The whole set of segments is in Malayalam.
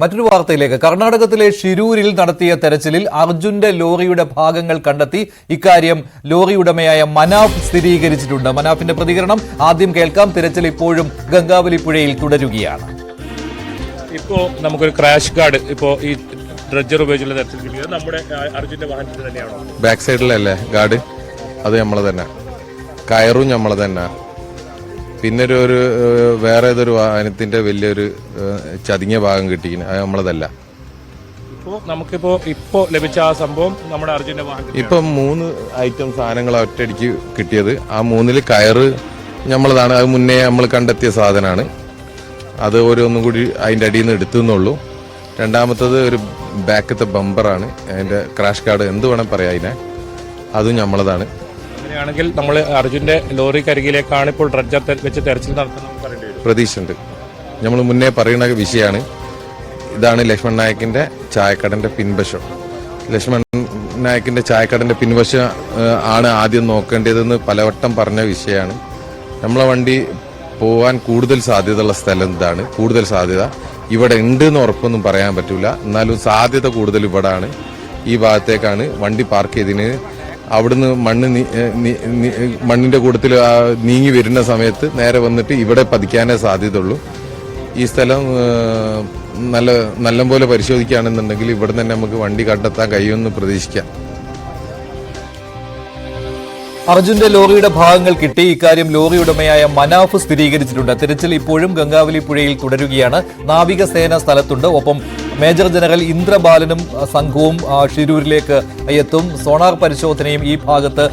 മറ്റൊരു വാർത്തയിലേക്ക്. കർണാടകത്തിലെ ഷിരൂരിൽ നടത്തിയ തെരച്ചിലിൽ അർജുന്റെ ലോറിയുടെ ഭാഗങ്ങൾ കണ്ടെത്തി. ഇക്കാര്യം ലോറി ഉടമയായ മനാഫ് സ്ഥിരീകരിച്ചിട്ടുണ്ട്. മനാഫിന്റെ പ്രതികരണം ആദ്യം കേൾക്കാം. തിരച്ചിൽ ഇപ്പോഴും ഗംഗാവലി പുഴയിൽ തുടരുകയാണ്. ഇപ്പോ നമുക്കൊരു ക്രാഷ് ഗാർഡ് ഈ ഡ്രഡ്ജർ ഉപയോഗിച്ചുള്ള തെരച്ചിൽ കിട്ടിയത് നമ്മുടെ അർജുന്റെ വാഹനത്തിൽ തന്നെയാണോ? ബാക്ക് സൈഡിലല്ലേ ഗാർഡ്? അത് നമ്മളെ തന്നെ. കയറും നമ്മളെ തന്നെ. പിന്നെ ഒരു വേറെ ഏതൊരു വാഹനത്തിന്റെ വലിയൊരു ചതിങ്ങിയ ഭാഗം കിട്ടിയിരിക്കുന്നത് അത് നമ്മളതല്ല. ഇപ്പോ ലഭിച്ച ആ സംഭവം നമ്മുടെ അർജുന്റെ വാഹനത്തിൽ ഇപ്പം 3 ഐറ്റം സാധനങ്ങൾ ഒറ്റയടിക്ക് കിട്ടിയത്. ആ 3-ൽ കയറ് നമ്മളതാണ്. അത് മുന്നേ നമ്മൾ കണ്ടെത്തിയ സാധനമാണ്. അത് ഒന്നും കൂടി അതിന്റെ അടിയിൽ നിന്ന് എടുത്തുന്നുള്ളൂ. രണ്ടാമത്തത് ഒരു ബാക്കത്തെ ബമ്പറാണ്. അതിന്റെ ക്രാഷ് ഗാർഡ് എന്ത് വേണം പറയാം അതിനെ. അതും നമ്മളതാണ്. അങ്ങനെയാണെങ്കിൽ നമ്മൾ അർജുന്റെ ലോറി കരികിലേക്കാണ് ഇപ്പോൾ ഡ്രഡ്ജർ വെച്ച് തെരച്ചിൽ നടത്തുന്നത് പ്രതീക്ഷയുണ്ട്. നമ്മൾ മുന്നേ പറയുന്ന വിഷയമാണ്. ഇതാണ് ലക്ഷ്മൺ നായക്കിന്റെ ചായക്കടന്റെ പിൻവശം. ലക്ഷ്മൺ നായക്കിന്റെ ചായക്കടന്റെ പിൻവശം ആണ് ആദ്യം നോക്കേണ്ടതെന്ന് പലവട്ടം പറഞ്ഞ വിഷയമാണ്. നമ്മളെ വണ്ടി പോവാൻ കൂടുതൽ സാധ്യതയുള്ള സ്ഥലം ഇതാണ്. കൂടുതൽ സാധ്യത ഇവിടെ ഉണ്ട് എന്ന് ഉറപ്പൊന്നും പറയാൻ പറ്റൂല. എന്നാലും സാധ്യത കൂടുതൽ ഇവിടാണ്. ഈ ഭാഗത്തേക്കാണ് വണ്ടി പാർക്ക് ചെയ്തതിന്. അവിടുന്ന് മണ്ണിന്റെ കൂട്ടത്തിൽ നീങ്ങി വരുന്ന സമയത്ത് നേരെ വന്നിട്ട് ഇവിടെ പതിക്കാനേ സാധ്യതയുള്ളൂ. ഈ സ്ഥലം നല്ലപോലെ പരിശോധിക്കുകയാണെന്നുണ്ടെങ്കിൽ ഇവിടെ തന്നെ നമുക്ക് വണ്ടി കണ്ടെത്താൻ കഴിയുമെന്ന് പ്രതീക്ഷിക്കാം. അർജുന്റെ ലോറിയുടെ ഭാഗങ്ങൾ കിട്ടി. ഇക്കാര്യം ലോറി ഉടമയായ മനാഫ് സ്ഥിരീകരിച്ചിട്ടുണ്ട്. തിരച്ചിൽ ഇപ്പോഴും ഗംഗാവലി പുഴയിൽ തുടരുകയാണ്. നാവികസേന സ്ഥലത്തുണ്ട്. ഒപ്പം മേജർ ജനറൽ ഇന്ദ്രബാലനും സംഘവും ഷിരൂരിലേക്ക് എത്തും. സോണാർ പരിശോധനയും ഈ ഭാഗത്ത്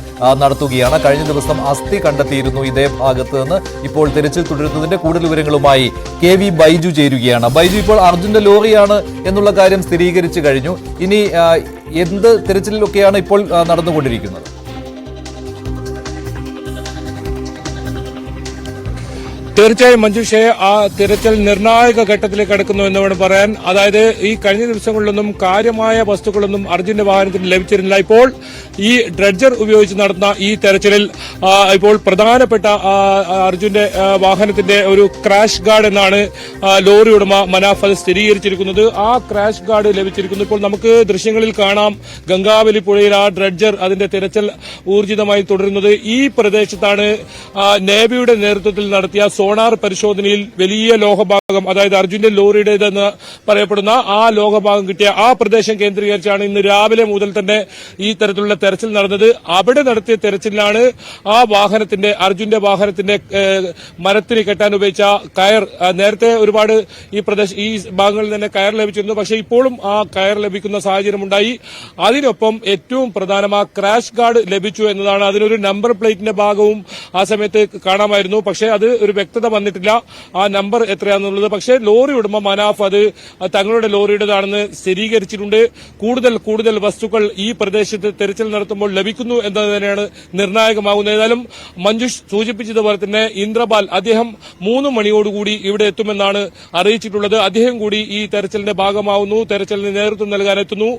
നടത്തുകയാണ്. കഴിഞ്ഞ ദിവസം അസ്ഥി കണ്ടെത്തിയിരുന്നു ഇതേ ഭാഗത്ത് നിന്ന്. ഇപ്പോൾ തിരച്ചിൽ തുടരുന്നതിന്റെ കൂടുതൽ വിവരങ്ങളുമായി KV ബൈജു ചേരുകയാണ്. ബൈജു, ഇപ്പോൾ അർജുന്റെ ലോറിയാണ് എന്നുള്ള കാര്യം സ്ഥിരീകരിച്ചു കഴിഞ്ഞു. ഇനി എന്ത് തിരച്ചിലൊക്കെയാണ് ഇപ്പോൾ നടന്നുകൊണ്ടിരിക്കുന്നത്? തീർച്ചയായും മഞ്ജുഷേ, ആ തിരച്ചിൽ നിർണായക ഘട്ടത്തിലേക്ക് കടക്കുന്നു എന്ന് വേണം പറയാൻ. അതായത് ഈ കഴിഞ്ഞ ദിവസങ്ങളിലൊന്നും കാര്യമായ വസ്തുക്കളൊന്നും അർജുന്റെ വാഹനത്തിന് ലഭിച്ചിരുന്നില്ല. ഇപ്പോൾ ഈ ഡ്രഡ്ജർ ഉപയോഗിച്ച് നടത്തുന്ന ഈ തെരച്ചിലിൽ ഇപ്പോൾ പ്രധാനപ്പെട്ട അർജുന്റെ വാഹനത്തിന്റെ ഒരു ക്രാഷ് ഗാർഡ് എന്നാണ് ലോറി ഉടമ മനാഫ് അത് സ്ഥിരീകരിച്ചിരിക്കുന്നത്. ആ ക്രാഷ് ഗാർഡ് ലഭിച്ചിരിക്കുന്നു. ഇപ്പോൾ നമുക്ക് ദൃശ്യങ്ങളിൽ കാണാം ഗംഗാവലി പുഴയിൽ ആ ഡ്രഡ്ജർ അതിന്റെ തിരച്ചിൽ ഊർജിതമായി തുടരുന്നത്. ഈ പ്രദേശത്താണ് നേവിയുടെ നേതൃത്വത്തിൽ നടത്തിയ സോണാർ പരിശോധനയിൽ വലിയ ലോഹഭാഗം, അതായത് അർജുന്റെ ലോറിയുടേതെന്ന് പറയപ്പെടുന്ന ആ ലോഹഭാഗം കിട്ടിയ ആ പ്രദേശം കേന്ദ്രീകരിച്ചാണ് ഇന്ന് രാവിലെ മുതൽ തന്നെ ഈ തരത്തിലുള്ള തെരച്ചിൽ നടന്നത്. അവിടെ നടത്തിയ തെരച്ചിലാണ് അർജുന്റെ വാഹനത്തിന്റെ മരത്തിന് കെട്ടാൻ ഉപയോഗിച്ച കയർ. നേരത്തെ ഒരുപാട് ഈ ഭാഗങ്ങളിൽ തന്നെ കയർ ലഭിച്ചിരുന്നു. പക്ഷേ ഇപ്പോഴും ആ കയർ ലഭിക്കുന്ന സാഹചര്യമുണ്ടായി. അതിനൊപ്പം ഏറ്റവും പ്രധാനം ആ ക്രാഷ് ഗാർഡ് ലഭിച്ചു എന്നതാണ്. അതിനൊരു നമ്പർ പ്ലേറ്റിന്റെ ഭാഗവും ആ സമയത്ത് കാണാമായിരുന്നു. പക്ഷേ അത് ഒരു വ്യക്തത വന്നിട്ടില്ല ആ നമ്പർ എത്രയാണെന്നുള്ളത്. പക്ഷേ ലോറി ഉടമ മനാഫ് അത് തങ്ങളുടെ ലോറിയുടേതാണെന്ന് സ്ഥിരീകരിച്ചിട്ടുണ്ട്. കൂടുതൽ വസ്തുക്കൾ ഈ പ്രദേശത്ത് തെരച്ചിൽ നടത്തുമ്പോൾ ലഭിക്കുന്നു എന്നത് തന്നെയാണ് നിർണായകമാകുന്നത്. ഏതായാലും മഞ്ജുഷ് സൂചിപ്പിച്ചതുപോലെ തന്നെ ഇന്ദ്രപാൽ അദ്ദേഹം 3 മണിയോടുകൂടി ഇവിടെ എത്തുമെന്നാണ് അറിയിച്ചിട്ടുള്ളത്. അദ്ദേഹം കൂടി ഈ തെരച്ചിലിന്റെ ഭാഗമാവുന്നു. തെരച്ചിലിന് നേതൃത്വം നൽകാനെത്തുന്നു.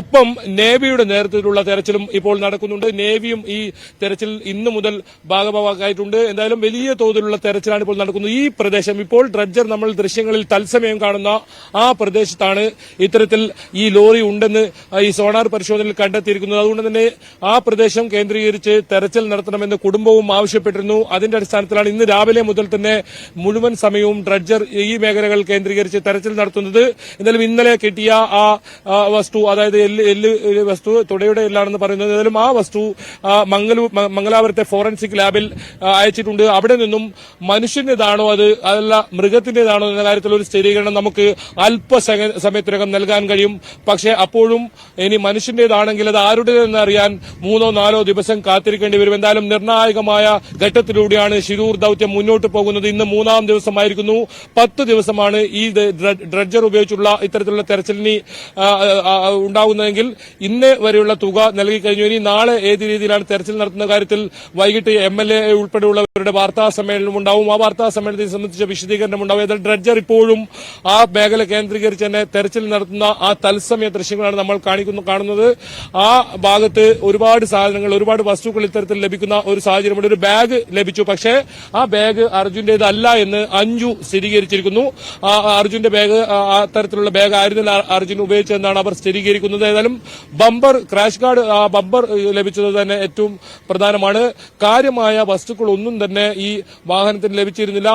ഒപ്പം നേവിയുടെ നേതൃത്വത്തിലുള്ള തെരച്ചിലും ഇപ്പോൾ നടക്കുന്നുണ്ട്. നേവിയും ഈ തെരച്ചിൽ ഇന്നു മുതൽ ഭാഗമാക്കായിട്ടുണ്ട്. എന്തായാലും വലിയ തോതിലുള്ള തെരച്ചിലാണ് ഇപ്പോൾ നടക്കുന്നത്. ഈ പ്രദേശം ഇപ്പോൾ ഡ്രഡ്ജർ നമ്മൾ ദൃശ്യങ്ങളിൽ തത്സമയം കാണുന്ന ആ പ്രദേശത്താണ് ഇത്തരത്തിൽ ഈ ലോറി ഉണ്ടെന്ന് ഈ സോണാർ പരിശോധനയിൽ കണ്ടെത്തിയിരിക്കുന്നത്. അതുകൊണ്ട് തന്നെ ആ പ്രദേശം കേന്ദ്രീകരിച്ച് തെരച്ചിൽ നടത്തണമെന്ന് കുടുംബവും ആവശ്യപ്പെട്ടിരുന്നു. അതിന്റെ അടിസ്ഥാനത്തിലാണ് ഇന്ന് രാവിലെ മുതൽ തന്നെ മുഴുവൻ സമയവും ഡ്രഡ്ജർ ഈ മേഖലകൾ കേന്ദ്രീകരിച്ച് തെരച്ചിൽ നടത്തുന്നത്. എന്നാലും ഇന്നലെ കിട്ടിയ ആ വസ്തു, അതായത് എല്ല് വസ്തു, തുടയുടെ എല്ലാണെന്ന് പറയുന്നത്, എന്നാലും ആ വസ്തു മംഗലാപുരത്തെ ഫോറൻസിക് ലാബിൽ അയച്ചിട്ടുണ്ട്. അവിടെ നിന്നും മനുഷ്യന്റേതാണോ അതല്ല മൃഗത്തിന്റേതാണോ എന്ന കാര്യത്തിൽ ഒരു സ്ഥിരീകരണം നമുക്ക് അല്പസമയത്തിനകം നൽകാൻ കഴിയും. പക്ഷേ അപ്പോഴും ഇനി മനുഷ്യന്റേതാണെങ്കിൽ അത് ആരുടേതെന്ന് അറിയാൻ 3-4 ദിവസം കാത്തിരിക്കേണ്ടി വരും. എന്തായാലും നിർണായകമായ ഘട്ടത്തിലൂടെയാണ് ഷിരൂർ ദൌത്യം മുന്നോട്ട് പോകുന്നത്. ഇന്ന് 3-ാം ദിവസമായിരിക്കുന്നു. 10 ദിവസമാണ് ഈ ഡ്രഡ്ജർ ഉപയോഗിച്ചുള്ള ഇത്തരത്തിലുള്ള തെരച്ചിലിന് ഉണ്ടാകുന്നതെങ്കിൽ ഇന്ന് വരെയുള്ള തുക നൽകി കഴിഞ്ഞു. ഇനി നാളെ ഏത് രീതിയിലാണ് തെരച്ചിൽ നടത്തുന്ന കാര്യത്തിൽ വൈകിട്ട് MLA ഉൾപ്പെടെയുള്ളവരുടെ വാർത്താ സമ്മേളനം ഉണ്ടാവും. ആ വാർത്താ സമ്മേളനത്തെ സംബന്ധിച്ച വിശദീകരണം ഉണ്ടാവും. ഏതായാലും ഡ്രഡ്ജർ ഇപ്പോഴും ആ മേഖല കേന്ദ്രീകരിച്ച് തന്നെ തെരച്ചിൽ നടത്തുന്ന ആ തത്സമയ ദൃശ്യങ്ങളാണ് നമ്മൾ കാണുന്നത്. ആ ഭാഗത്ത് ഒരുപാട് സാധനങ്ങൾ, ഒരുപാട് വസ്തുക്കൾ ഇത്തരത്തിൽ ലഭിക്കുന്ന ഒരു സാഹചര്യമുണ്ട്. ഒരു ബാഗ് ലഭിച്ചു, പക്ഷേ ആ ബാഗ് അർജുന്റേതല്ല എന്ന് അഞ്ജു സ്ഥിരീകരിച്ചിരിക്കുന്നു. അർജുന്റെ ബാഗ് അത്തരത്തിലുള്ള ബാഗ് ആയിരുന്നില്ല അർജുൻ ഉപയോഗിച്ചതെന്നാണ് അവർ സ്ഥിരീകരിക്കുന്നത്. ഏതായാലും ബമ്പർ ക്രാഷ് ഗാർഡ്, ആ ബമ്പർ ലഭിച്ചത് തന്നെ ഏറ്റവും പ്രധാനമാണ്. കാര്യമായ വസ്തുക്കളൊന്നും തന്നെ ഈ വാഹനത്തിന് ലഭിച്ചിരുന്നില്ല.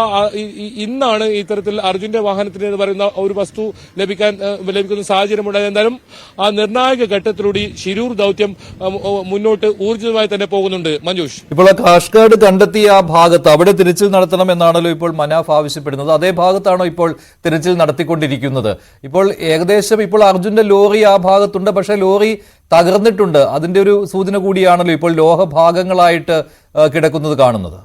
ഇന്നാണ് ഇത്തരത്തിൽ അർജുന്റെ വാഹനത്തിന് എന്ന് പറയുന്ന ഒരു വസ്തു ലഭിക്കുന്ന സാഹചര്യമുണ്ടായത്. എന്തായാലും ആ നിർണായക ഘട്ടത്തിലൂടെ ശിരൂർ ദൌത്യം മുന്നോട്ട് ഊർജിതമായി തന്നെ പോകുന്നുണ്ട്. മഞ്ജുഷ്, ഇപ്പോൾ ക്രാഷ് ഗാർഡ് കണ്ടെത്തിയ ആ ഭാഗത്ത് അവിടെ തിരച്ചിൽ നടത്തണമെന്നാണല്ലോ ഇപ്പോൾ മനാഫ് ആവശ്യപ്പെടുന്നത്. അതേ ഭാഗത്താണോ ഇപ്പോൾ തിരച്ചിൽ നടത്തിക്കൊണ്ടിരിക്കുന്നത്? ഇപ്പോൾ ഏകദേശം ഇപ്പോൾ അർജുന്റെ ലോറി ആ ഭാഗത്തുണ്ട്, പക്ഷേ ലോറി തകർന്നിട്ടുണ്ട്. അതിന്റെ ഒരു സൂചന കൂടിയാണല്ലോ ഇപ്പോൾ ലോഹഭാഗങ്ങളായിട്ട് കിടക്കുന്നത് കാണുന്നത്.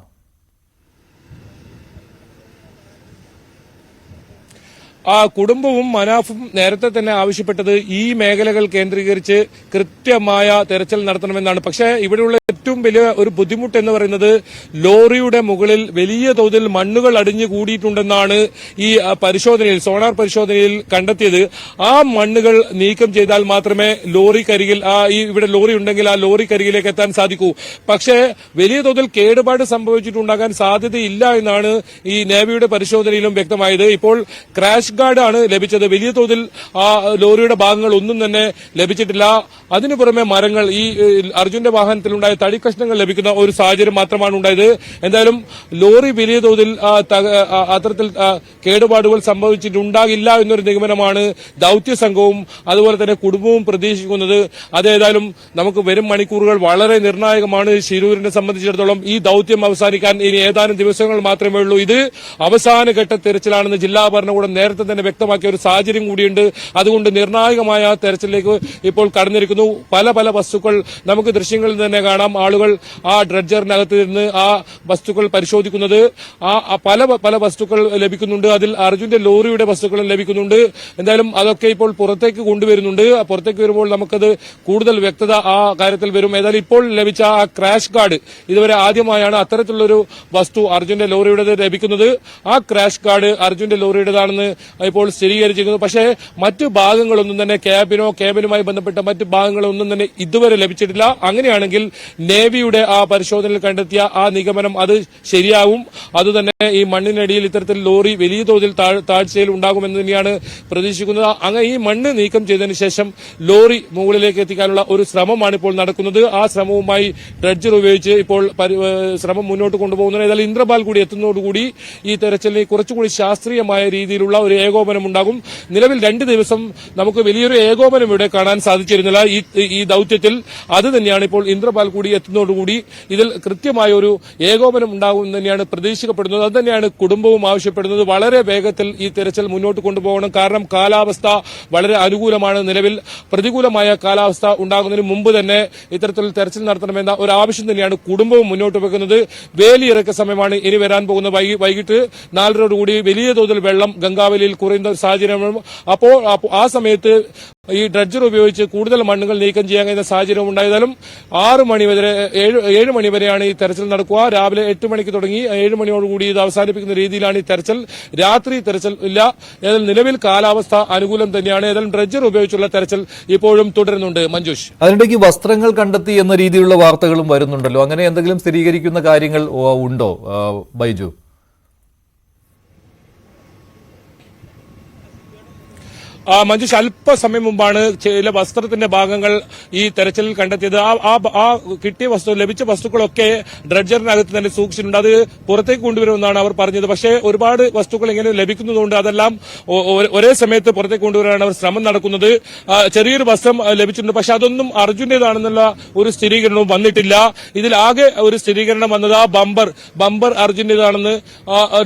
ആ കുടുംബവും മനാഫും നേരത്തെ തന്നെ ആവശ്യപ്പെട്ടത് ഈ മേഖലകൾ കേന്ദ്രീകരിച്ച് കൃത്യമായ തെരച്ചിൽ നടത്തണമെന്നാണ്. പക്ഷേ ഇവിടെയുള്ള ഏറ്റവും വലിയ ഒരു ബുദ്ധിമുട്ട് എന്ന് പറയുന്നത് ലോറിയുടെ മുകളിൽ വലിയ തോതിൽ മണ്ണുകൾ അടിഞ്ഞു കൂടിയിട്ടുണ്ടെന്നാണ് ഈ പരിശോധനയിൽ, സോണാർ പരിശോധനയിൽ കണ്ടെത്തിയത്. ആ മണ്ണുകൾ നീക്കം ചെയ്താൽ മാത്രമേ ലോറിക്കരികിൽ, ഇവിടെ ലോറി ഉണ്ടെങ്കിൽ ആ ലോറിക്കരികിലേക്ക് എത്താൻ സാധിക്കൂ. പക്ഷേ വലിയ തോതിൽ കേടുപാട് സംഭവിച്ചിട്ടുണ്ടാകാൻ സാധ്യതയില്ല എന്നാണ് ഈ നേവിയുടെ പരിശോധനയിലും വ്യക്തമായത്. ഇപ്പോൾ ക്രാഷ് ഗാർഡ് ആണ് ലഭിച്ചത്. വലിയ തോതിൽ ആ ലോറിയുടെ ഭാഗങ്ങൾ ഒന്നും തന്നെ ലഭിച്ചിട്ടില്ല. അതിനു പുറമെ മരങ്ങൾ, ഈ അർജുന്റെ വാഹനത്തിലുണ്ടായ തടി കഷ്ണങ്ങൾ ലഭിക്കുന്ന ഒരു സാഹചര്യം മാത്രമാണ് ഉണ്ടായത്. എന്തായാലും ലോറി വലിയ തോതിൽ അത്തരത്തിൽ കേടുപാടുകൾ സംഭവിച്ചിട്ടുണ്ടാകില്ല എന്നൊരു നിഗമനമാണ് ദൌത്യ സംഘവും അതുപോലെ തന്നെ കുടുംബവും പ്രതീക്ഷിക്കുന്നത്. അതേതായാലും നമുക്ക് വരും മണിക്കൂറുകൾ വളരെ നിർണായകമാണ്. ശിരൂരിനെ സംബന്ധിച്ചിടത്തോളം ഈ ദൌത്യം അവസാനിക്കാൻ ഇനി ഏതാനും ദിവസങ്ങൾ മാത്രമേ ഉള്ളൂ. ഇത് അവസാനഘട്ട തെരച്ചിലാണെന്ന് ജില്ലാ ഭരണകൂടം നേരത്തെ തന്നെ വ്യക്തമാക്കിയ ഒരു സാഹചര്യം കൂടിയുണ്ട്. അതുകൊണ്ട് നിർണായകമായ തെരച്ചിലേക്ക് ഇപ്പോൾ കടന്നിരിക്കുന്നു. പല വസ്തുക്കൾ നമുക്ക് ദൃശ്യങ്ങളിൽ തന്നെ കാണാം. ആളുകൾ ആ ഡ്രഡ്ജറിനകത്ത് നിന്ന് ആ വസ്തുക്കൾ പരിശോധിക്കുന്നത്. പല വസ്തുക്കൾ ലഭിക്കുന്നുണ്ട്. അതിൽ അർജുന്റെ ലോറിയുടെ വസ്തുക്കളും ലഭിക്കുന്നുണ്ട്. എന്തായാലും അതൊക്കെ ഇപ്പോൾ പുറത്തേക്ക് കൊണ്ടുവരുന്നുണ്ട്. പുറത്തേക്ക് വരുമ്പോൾ നമുക്കത് കൂടുതൽ വ്യക്തത ആ കാര്യത്തിൽ വരും. ഏതായാലും ഇപ്പോൾ ലഭിച്ച ആ ക്രാഷ് ഗാർഡ്, ഇതുവരെ ആദ്യമായാണ് അത്തരത്തിലുള്ളൊരു വസ്തു അർജുന്റെ ലോറിയുടേത് ലഭിക്കുന്നത്. ആ ക്രാഷ് ഗാർഡ് അർജുന്റെ ലോറിയുടേതാണെന്ന് ഇപ്പോൾ സ്ഥിരീകരിച്ചിരിക്കുന്നു. പക്ഷേ മറ്റു ഭാഗങ്ങളൊന്നും തന്നെ, ക്യാബിനുമായി ബന്ധപ്പെട്ട മറ്റു ഭാഗങ്ങളൊന്നും തന്നെ ഇതുവരെ ലഭിച്ചിട്ടില്ല. അങ്ങനെയാണെങ്കിൽ നേവിയുടെ ആ പരിശോധനയിൽ കണ്ടെത്തിയ ആ നിഗമനം അത് ശരിയാവും. അതുതന്നെ ഈ മണ്ണിനടിയിൽ ഇത്തരത്തിൽ ലോറി വലിയ തോതിൽ താഴ്ചയിൽ ഉണ്ടാകുമെന്ന് തന്നെയാണ് പ്രതീക്ഷിക്കുന്നത്. അങ്ങനെ ഈ മണ്ണ് നീക്കം ചെയ്തതിനു ശേഷം ലോറി മുകളിലേക്ക് എത്തിക്കാനുള്ള ഒരു ശ്രമമാണ് ഇപ്പോൾ നടക്കുന്നത്. ആ ശ്രമവുമായി ഡ്രഡ്ജർ ഉപയോഗിച്ച് ഇപ്പോൾ ശ്രമം മുന്നോട്ട് കൊണ്ടുപോകുന്നത്. ഏതായാലും ഇന്ദ്രപാൽ കൂടി എത്തുന്നതോടുകൂടി ഈ തെരച്ചിലിന് കുറച്ചുകൂടി ശാസ്ത്രീയമായ രീതിയിലുള്ള ഒരു ഏകോപനം ഉണ്ടാകും. നിലവിൽ 2 ദിവസം നമുക്ക് വലിയൊരു ഏകോപനം ഇവിടെ കാണാൻ സാധിച്ചിരുന്നില്ല ഈ ദൌത്യത്തിൽ. അത് തന്നെയാണ് ഇപ്പോൾ ഇന്ദ്രപാൽ കൂടി എത്തുന്നതോടുകൂടി ഇതിൽ കൃത്യമായ ഒരു ഏകോപനം ഉണ്ടാകും തന്നെയാണ് പ്രതീക്ഷിക്കപ്പെടുന്നത്. അത് തന്നെയാണ് കുടുംബവും ആവശ്യപ്പെടുന്നത്. വളരെ വേഗത്തിൽ ഈ തെരച്ചിൽ മുന്നോട്ട് കൊണ്ടുപോകണം. കാരണം കാലാവസ്ഥ വളരെ അനുകൂലമാണ്. നിലവിൽ പ്രതികൂലമായ കാലാവസ്ഥ ഉണ്ടാകുന്നതിന് മുമ്പ് തന്നെ ഇത്തരത്തിൽ തെരച്ചിൽ നടത്തണമെന്ന ഒരു ആവശ്യം തന്നെയാണ് കുടുംബവും മുന്നോട്ട് വെക്കുന്നത്. വേലിയിറക്ക സമയമാണ് ഇനി വരാൻ പോകുന്ന വൈകിട്ട് 4:30 വലിയ തോതിൽ വെള്ളം ഗംഗാവലിയിൽ കുറയുന്ന സാഹചര്യമാണ്. അപ്പോൾ ആ സമയത്ത് ഈ ഡ്രഡ്ജർ ഉപയോഗിച്ച് കൂടുതൽ മണ്ണുകൾ നീക്കം ചെയ്യാൻ കഴിയുന്ന സാഹചര്യം ഉണ്ടായതാലും 6 മണി വരെ 7 മണി വരെയാണ് ഈ തെരച്ചിൽ നടക്കുക. രാവിലെ 8 മണിക്ക് തുടങ്ങി 7 മണിയോടുകൂടി ഇത് അവസാനിപ്പിക്കുന്ന രീതിയിലാണ് ഈ തെരച്ചിൽ. രാത്രി തെരച്ചിൽ ഇല്ല. ഏതായാലും നിലവിൽ കാലാവസ്ഥ അനുകൂലം തന്നെയാണ്. ഏതായാലും ഡ്രഡ്ജർ ഉപയോഗിച്ചുള്ള തെരച്ചിൽ ഇപ്പോഴും തുടരുന്നുണ്ട്. മഞ്ജുഷ്, അതിനിടയ്ക്ക് വസ്ത്രങ്ങൾ കണ്ടെത്തി എന്ന രീതിയിലുള്ള വാർത്തകളും വരുന്നുണ്ടല്ലോ. അങ്ങനെ എന്തെങ്കിലും സ്ഥിരീകരിക്കുന്ന കാര്യങ്ങൾ ഉണ്ടോ ബൈജു? മഞ്ജുഷ്, അല്പസമയം മുമ്പാണ് ചില വസ്ത്രത്തിന്റെ ഭാഗങ്ങൾ ഈ തെരച്ചിലിൽ കണ്ടെത്തിയത്. ആ കിട്ടിയ ലഭിച്ച വസ്തുക്കളൊക്കെ ഡ്രഡ്ജറിനകത്ത് തന്നെ സൂക്ഷിച്ചിട്ടുണ്ട്. അത് പുറത്തേക്ക് കൊണ്ടുവരുമെന്നാണ് അവർ പറഞ്ഞത്. പക്ഷേ ഒരുപാട് വസ്തുക്കൾ ഇങ്ങനെ ലഭിക്കുന്നതുകൊണ്ട് അതെല്ലാം ഒരേ സമയത്ത് പുറത്തേക്ക് കൊണ്ടുവരാനാണ് അവർ ശ്രമം നടക്കുന്നത്. ചെറിയൊരു വസ്ത്രം ലഭിച്ചിട്ടുണ്ട്. പക്ഷെ അതൊന്നും അർജുന്റേതാണെന്നുള്ള ഒരു സ്ഥിരീകരണവും വന്നിട്ടില്ല. ഇതിലാകെ ഒരു സ്ഥിരീകരണം വന്നത് ആ ബമ്പർ അർജുന്റേതാണെന്ന്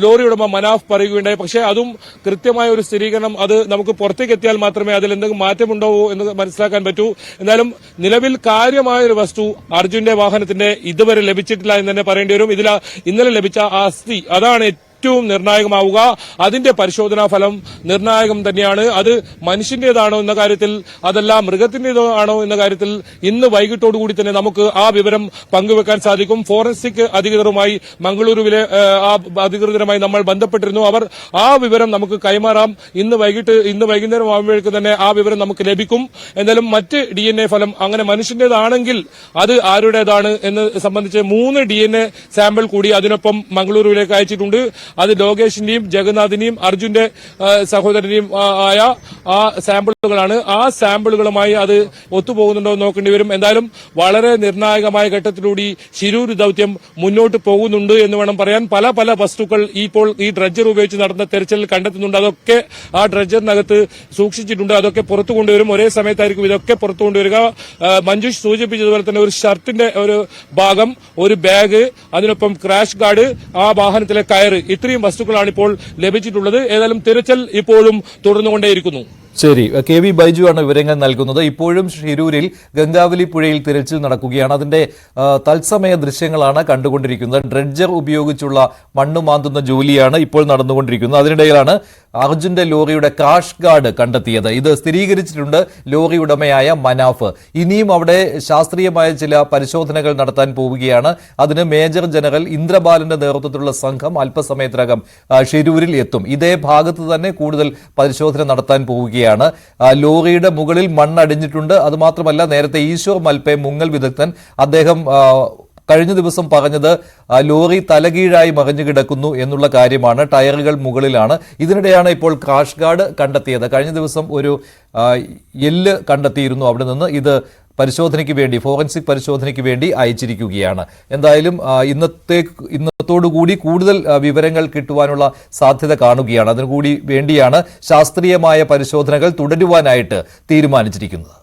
ലോറി ഉടമ മനാഫ് പറയുകയുണ്ടായി. പക്ഷേ അതും കൃത്യമായ ഒരു സ്ഥിരീകരണം അത് നമുക്ക് പുറത്തേക്ക് എത്തിയാൽ മാത്രമേ അതിൽ എന്തെങ്കിലും മാറ്റമുണ്ടാവൂ എന്ന് മനസ്സിലാക്കാൻ പറ്റൂ. എന്നാലും നിലവിൽ കാര്യമായൊരു വസ്തു അർജുന്റെ വാഹനത്തിന്റെ ഇതുവരെ ലഭിച്ചിട്ടില്ല എന്ന് തന്നെ പറയേണ്ടി വരും. ഇന്നലെ ലഭിച്ച ആ അസ്ഥി, അതാണ് ഏറ്റവും നിർണായകമാവുക. അതിന്റെ പരിശോധനാ ഫലം നിർണായകം തന്നെയാണ്. അത് മനുഷ്യന്റേതാണോ എന്ന കാര്യത്തിൽ, അതല്ല മൃഗത്തിന്റേതാണോ എന്ന കാര്യത്തിൽ ഇന്ന് വൈകിട്ടോടുകൂടി തന്നെ നമുക്ക് ആ വിവരം പങ്കുവെക്കാൻ സാധിക്കും. ഫോറൻസിക് അധികൃതരുമായി മംഗളൂരുവിലെ അധികൃതരുമായി നമ്മൾ ബന്ധപ്പെട്ടിരുന്നു. അവർ ആ വിവരം നമുക്ക് കൈമാറാം. ഇന്ന് വൈകുന്നേരം ആകുമ്പോഴേക്ക് തന്നെ ആ വിവരം നമുക്ക് ലഭിക്കും. എന്തായാലും മറ്റ് DNA ഫലം അങ്ങനെ മനുഷ്യന്റേതാണെങ്കിൽ അത് ആരുടേതാണ് എന്ന് സംബന്ധിച്ച് 3 DNA സാമ്പിൾ കൂടി അതിനൊപ്പം മംഗളൂരുവിലേക്ക് അയച്ചിട്ടുണ്ട്. അത് ലോകേഷിന്റെയും ജഗന്നാഥിന്റെയും അർജുന്റെ സഹോദരന്റെയും ആയ ആ സാമ്പിളുകളാണ്. ആ സാമ്പിളുകളുമായി അത് ഒത്തുപോകുന്നുണ്ടോ എന്ന് നോക്കേണ്ടി വരും. എന്തായാലും വളരെ നിർണായകമായ ഘട്ടത്തിലൂടെ ശിരൂർ ദൌത്യം മുന്നോട്ട് പോകുന്നുണ്ട് എന്ന് വേണം പറയാൻ. പല പല വസ്തുക്കൾ ഇപ്പോൾ ഈ ഡ്രഡ്ജർ ഉപയോഗിച്ച് നടന്ന തെരച്ചിലിൽ കണ്ടെത്തുന്നുണ്ട്. അതൊക്കെ ആ ഡ്രഡ്ജറിനകത്ത് സൂക്ഷിച്ചിട്ടുണ്ട്. അതൊക്കെ പുറത്തു കൊണ്ടുവരും. ഒരേ സമയത്തായിരിക്കും ഇതൊക്കെ പുറത്തു കൊണ്ടുവരിക. മഞ്ജുഷ് സൂചിപ്പിച്ചതുപോലെ തന്നെ ഒരു ഷർട്ടിന്റെ ഒരു ഭാഗം, ഒരു ബാഗ്, അതിനൊപ്പം ക്രാഷ് ഗാർഡ്, ആ വാഹനത്തിലെ കയറ്, ഇത്രയും വസ്തുക്കളാണ് ഇപ്പോൾ ലഭിച്ചിട്ടുള്ളത്. ഏതായാലും തിരച്ചിൽ ഇപ്പോഴും തുടർന്നുകൊണ്ടേയിരിക്കുന്നു. ശരി, KV ബൈജു ആണ് വിവരങ്ങൾ നൽകുന്നത്. ഇപ്പോഴും ഷിരൂരിൽ ഗംഗാവലി പുഴയിൽ തിരച്ചിൽ നടക്കുകയാണ്. അതിന്റെ തത്സമയ ദൃശ്യങ്ങളാണ് കണ്ടുകൊണ്ടിരിക്കുന്നത്. ഡ്രഡ്ജർ ഉപയോഗിച്ചുള്ള മണ്ണ് മാന്തുന്ന ജോലിയാണ് ഇപ്പോൾ നടന്നുകൊണ്ടിരിക്കുന്നത്. അതിനിടയിലാണ് അർജുന്റെ ലോറിയുടെ ക്രാഷ് ഗാർഡ് കണ്ടെത്തിയത്. ഇത് സ്ഥിരീകരിച്ചിട്ടുണ്ട് ലോറി ഉടമയായ മനാഫ്. ഇനിയും അവിടെ ശാസ്ത്രീയമായ ചില പരിശോധനകൾ നടത്താൻ പോവുകയാണ്. അതിന് മേജർ ജനറൽ ഇന്ദ്രബാലന്റെ നേതൃത്വത്തിലുള്ള സംഘം അല്പസമയത്തിനകം ഷിരൂരിൽ എത്തും. ഇതേ ഭാഗത്ത് തന്നെ കൂടുതൽ പരിശോധന നടത്താൻ പോവുകയാണ്. ലോറിയുടെ മുകളിൽ മണ്ണടിഞ്ഞിട്ടുണ്ട്. അതുമാത്രമല്ല, നേരത്തെ ഈശ്വർ മൽപെ മുങ്ങൽ വിദഗ്ധൻ അദ്ദേഹം കഴിഞ്ഞ ദിവസം പറഞ്ഞത് ലോറി തലകീഴായി മറിഞ്ഞു കിടക്കുന്നു എന്നുള്ള കാര്യമാണ്. ടയറുകൾ മുകളിലാണ്. ഇതിനിടെയാണ് ഇപ്പോൾ ക്രാഷ് ഗാർഡ് കണ്ടെത്തിയത്. കഴിഞ്ഞ ദിവസം ഒരു എല്ല് കണ്ടെത്തിയിരുന്നു അവിടെ നിന്ന്. ഇത് പരിശോധനയ്ക്ക് വേണ്ടി, ഫോറൻസിക് പരിശോധനയ്ക്ക് വേണ്ടി അയച്ചിരിക്കുകയാണ്. എന്തായാലും ഇന്നത്തോടുകൂടി കൂടുതൽ വിവരങ്ങൾ കിട്ടുവാനുള്ള സാധ്യത കാണുകയാണ്. അതിനുകൂടി വേണ്ടിയാണ് ശാസ്ത്രീയമായ പരിശോധനകൾ തുടരുവാനായിട്ട് തീരുമാനിച്ചിരിക്കുന്നത്.